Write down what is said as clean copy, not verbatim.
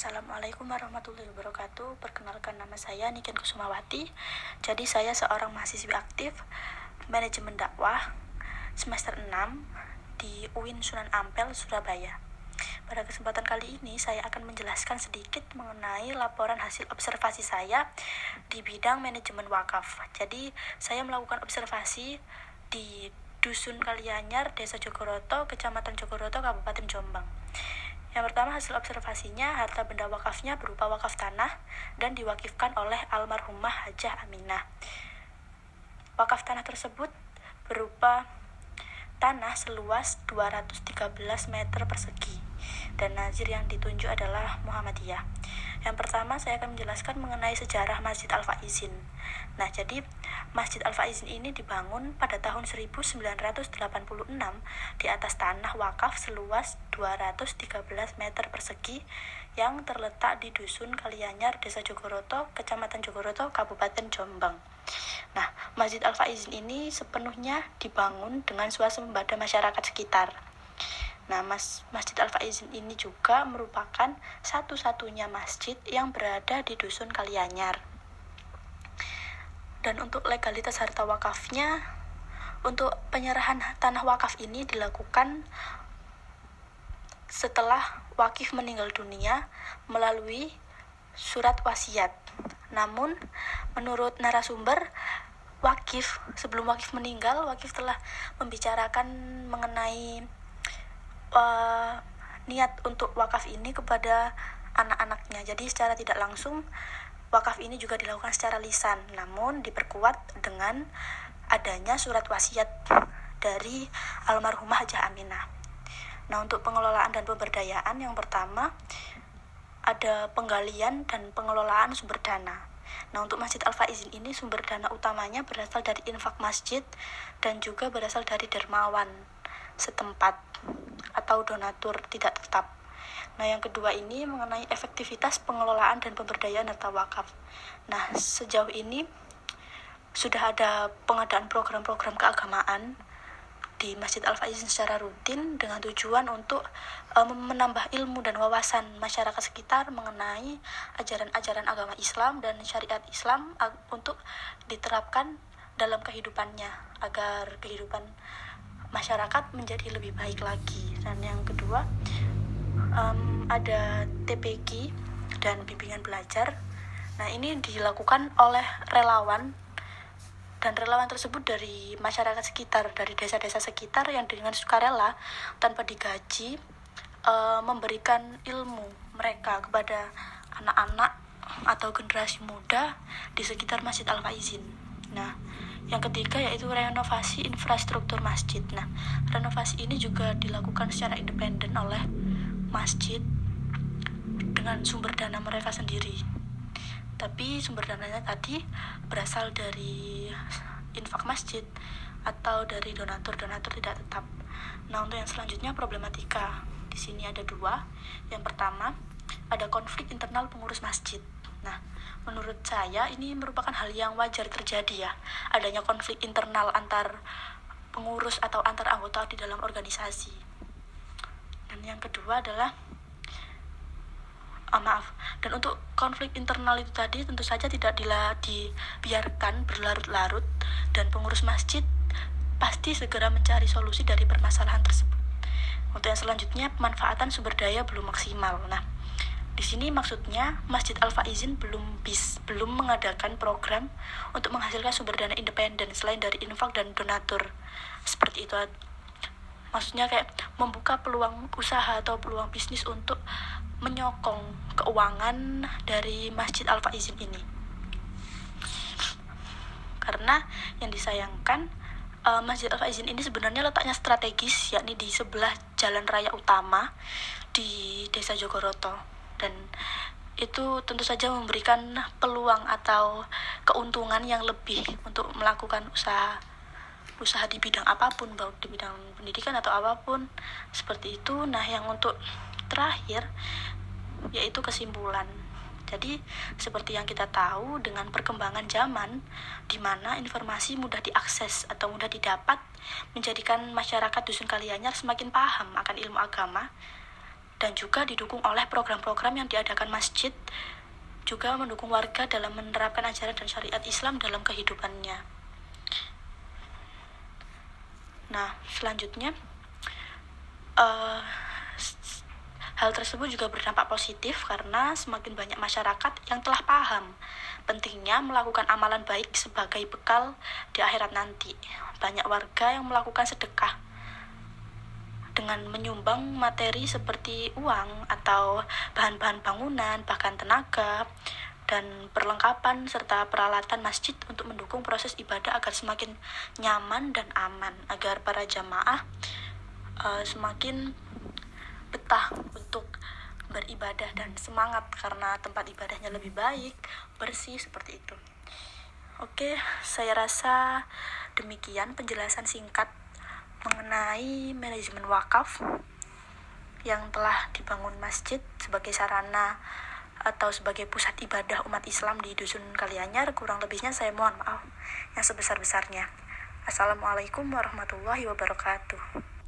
Assalamualaikum warahmatullahi wabarakatuh. Perkenalkan, nama saya Niken Kusumawati. Jadi saya seorang mahasiswi aktif manajemen dakwah semester 6 di UIN Sunan Ampel, Surabaya. Pada kesempatan kali ini saya akan menjelaskan sedikit mengenai laporan hasil observasi saya di bidang manajemen wakaf. Jadi saya melakukan observasi di Dusun Kalianyar, Desa Jogoroto, Kecamatan Jogoroto, Kabupaten Jombang. Yang pertama, hasil observasinya, harta benda wakafnya berupa wakaf tanah dan diwakifkan oleh almarhumah Hajah Aminah. Wakaf tanah tersebut berupa tanah seluas 213 meter persegi dan nazir yang ditunjuk adalah Muhammadiyah. Yang pertama, saya akan menjelaskan mengenai sejarah Masjid Al-Faizin. Nah, jadi Masjid Al-Faizin ini dibangun pada tahun 1986 di atas tanah wakaf seluas 213 meter persegi yang terletak di Dusun Kalianyar, Desa Jogoroto, Kecamatan Jogoroto, Kabupaten Jombang. Nah, Masjid Al-Faizin ini sepenuhnya dibangun dengan swasembada masyarakat sekitar. Nah, Masjid Al-Faizin ini juga merupakan satu-satunya masjid yang berada di Dusun Kalianyar. Dan untuk legalitas harta wakafnya, untuk penyerahan tanah wakaf ini dilakukan setelah wakif meninggal dunia melalui surat wasiat. Namun, menurut narasumber, sebelum wakif meninggal, wakif telah membicarakan mengenai niat untuk wakaf ini kepada anak-anaknya. Jadi secara tidak langsung wakaf ini juga dilakukan secara lisan, namun diperkuat dengan adanya surat wasiat dari almarhumah Hajah Aminah. Nah, untuk pengelolaan dan pemberdayaan, yang pertama ada penggalian dan pengelolaan sumber dana. Nah, untuk Masjid Al-Faizin ini sumber dana utamanya berasal dari infak masjid dan juga berasal dari dermawan setempat atau donatur tidak tetap. Nah, yang kedua ini mengenai efektivitas pengelolaan dan pemberdayaan harta wakaf. Nah, sejauh ini sudah ada pengadaan program-program keagamaan di Masjid Al-Faizin secara rutin dengan tujuan untuk menambah ilmu dan wawasan masyarakat sekitar mengenai ajaran-ajaran agama Islam dan syariat Islam untuk diterapkan dalam kehidupannya agar kehidupan masyarakat menjadi lebih baik lagi. Dan yang kedua, ada TPQ dan bimbingan belajar. Nah, ini dilakukan oleh relawan, dan relawan tersebut dari masyarakat sekitar, dari desa-desa sekitar yang dengan sukarela tanpa digaji memberikan ilmu mereka kepada anak-anak atau generasi muda di sekitar Masjid Al-Faizin. Nah, yang ketiga yaitu renovasi infrastruktur masjid. Nah, renovasi ini juga dilakukan secara independen oleh masjid dengan sumber dana mereka sendiri. Tapi sumber dananya tadi berasal dari infak masjid atau dari donatur-donatur tidak tetap. Nah, untuk yang selanjutnya problematika. Di sini ada dua. Yang pertama, ada konflik internal pengurus masjid. Nah, menurut saya ini merupakan hal yang wajar terjadi ya, adanya konflik internal antar pengurus atau antar anggota di dalam organisasi. Dan yang kedua adalah dan untuk konflik internal itu tadi tentu saja tidak dibiarkan berlarut-larut, dan pengurus masjid pasti segera mencari solusi dari permasalahan tersebut. Untuk yang selanjutnya, pemanfaatan sumber daya belum maksimal. Nah, di sini maksudnya Masjid Al-Faizin belum mengadakan program untuk menghasilkan sumber dana independen selain dari infak dan donatur. Seperti itu. Maksudnya kayak membuka peluang usaha atau peluang bisnis untuk menyokong keuangan dari Masjid Al-Faizin ini. Karena yang disayangkan, Masjid Al-Faizin ini sebenarnya letaknya strategis, yakni di sebelah jalan raya utama di Desa Jogoroto, dan itu tentu saja memberikan peluang atau keuntungan yang lebih untuk melakukan usaha di bidang apapun, baik di bidang pendidikan atau apapun seperti itu. Nah, yang untuk terakhir yaitu kesimpulan. Jadi seperti yang kita tahu, dengan perkembangan zaman di mana informasi mudah diakses atau mudah didapat menjadikan masyarakat Dusun Kalianyar semakin paham akan ilmu agama dan juga didukung oleh program-program yang diadakan masjid, juga mendukung warga dalam menerapkan ajaran dan syariat Islam dalam kehidupannya. Nah, selanjutnya hal tersebut juga berdampak positif karena semakin banyak masyarakat yang telah paham pentingnya melakukan amalan baik sebagai bekal di akhirat nanti. Banyak warga yang melakukan sedekah dengan menyumbang materi seperti uang atau bahan-bahan bangunan, bahkan tenaga dan perlengkapan serta peralatan masjid untuk mendukung proses ibadah agar semakin nyaman dan aman, agar para jamaah semakin betah untuk beribadah dan semangat karena tempat ibadahnya lebih baik, bersih, seperti itu. Oke, saya rasa demikian penjelasan singkat mengenai manajemen wakaf yang telah dibangun masjid sebagai sarana atau sebagai pusat ibadah umat Islam di Dusun Kalianyar. Kurang lebihnya saya mohon maaf yang sebesar-besarnya. Assalamualaikum warahmatullahi wabarakatuh.